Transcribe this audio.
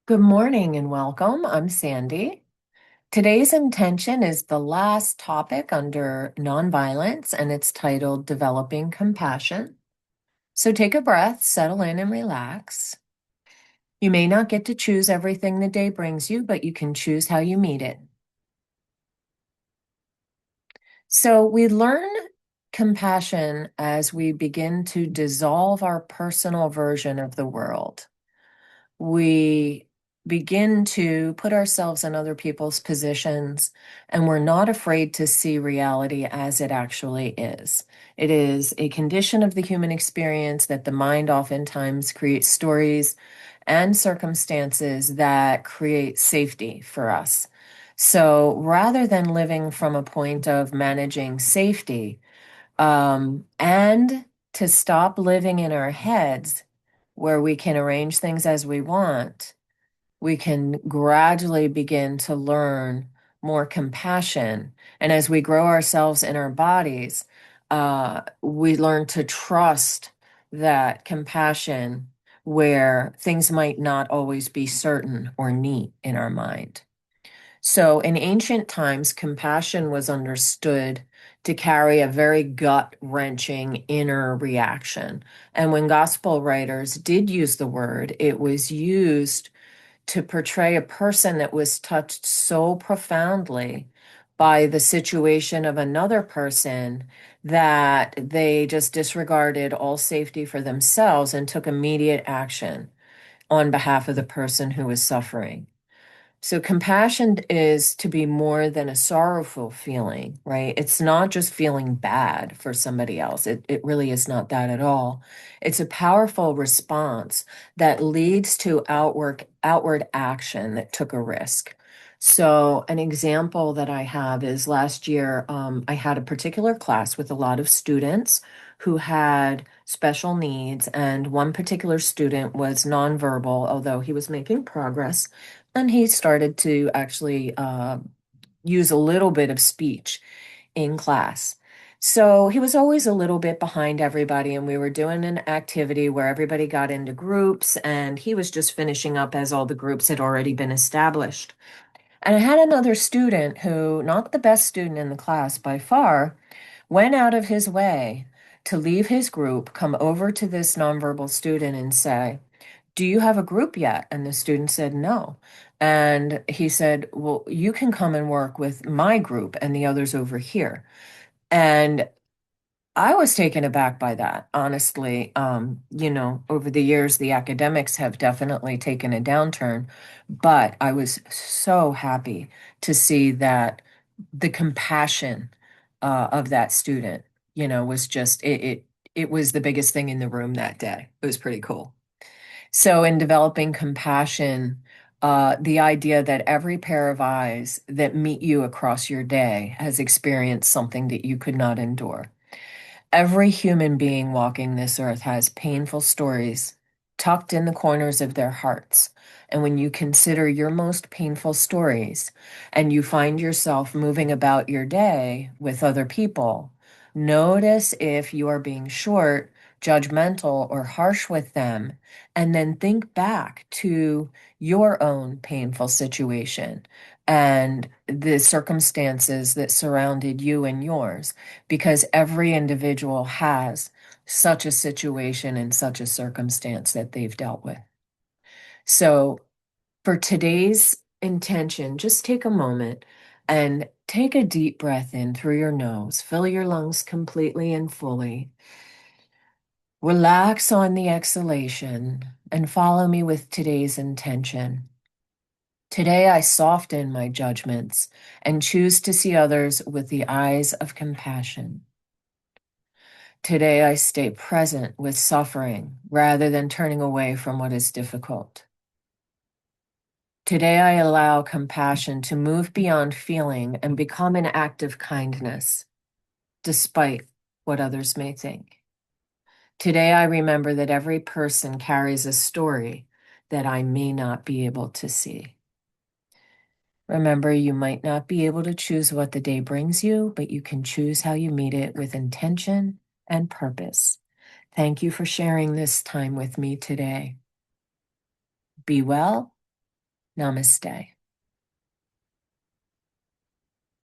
Good morning and welcome. I'm Sandy. Today's intention is the last topic under nonviolence, and it's titled Developing Compassion. So take a breath, settle in, and relax. You may not get to choose everything the day brings you, but you can choose how you meet it. So we learn compassion as we begin to dissolve our personal version of the world. We begin to put ourselves in other people's positions, and we're not afraid to see reality as it actually is. It is a condition of the human experience that the mind oftentimes creates stories and circumstances that create safety for us. So rather than living from a point of managing safety, and to stop living in our heads where we can arrange things as we want, we can gradually begin to learn more compassion. And as we grow ourselves in our bodies, we learn to trust that compassion where things might not always be certain or neat in our mind. So in ancient times, compassion was understood to carry a very gut-wrenching inner reaction. And when gospel writers did use the word, it was used to portray a person that was touched so profoundly by the situation of another person that they just disregarded all safety for themselves and took immediate action on behalf of the person who was suffering. So compassion is to be more than a sorrowful feeling, right? It's not just feeling bad for somebody else. It really is not that at all. It's a powerful response that leads to outward action that took a risk. So an example that I have is last year, I had a particular class with a lot of students who had special needs, and one particular student was nonverbal, although he was making progress. And he started to actually use a little bit of speech in class. So he was always a little bit behind everybody, and we were doing an activity where everybody got into groups, and he was just finishing up as all the groups had already been established. And I had another student who, not the best student in the class by far, went out of his way to leave his group, come over to this nonverbal student and say, "Do you have a group yet?" And the student said, "No." And he said, "Well, you can come and work with my group and the others over here." And I was taken aback by that, honestly. Over the years, the academics have definitely taken a downturn, but I was so happy to see that the compassion of that student, was just it was the biggest thing in the room that day. It was pretty cool. So, in developing compassion, the idea that every pair of eyes that meet you across your day has experienced something that you could not endure. Every human being walking this earth has painful stories tucked in the corners of their hearts. And when you consider your most painful stories and you find yourself moving about your day with other people, notice if you are being short, judgmental, or harsh with them, and then think back to your own painful situation and the circumstances that surrounded you and yours, because every individual has such a situation and such a circumstance that they've dealt with. So, for today's intention, just take a moment and take a deep breath in through your nose. Fill your lungs completely and fully. Relax on the exhalation and follow me with today's intention. Today, I soften my judgments and choose to see others with the eyes of compassion. Today, I stay present with suffering rather than turning away from what is difficult. Today, I allow compassion to move beyond feeling and become an act of kindness, despite what others may think. Today, I remember that every person carries a story that I may not be able to see. Remember, you might not be able to choose what the day brings you, but you can choose how you meet it with intention and purpose. Thank you for sharing this time with me today. Be well Namaste.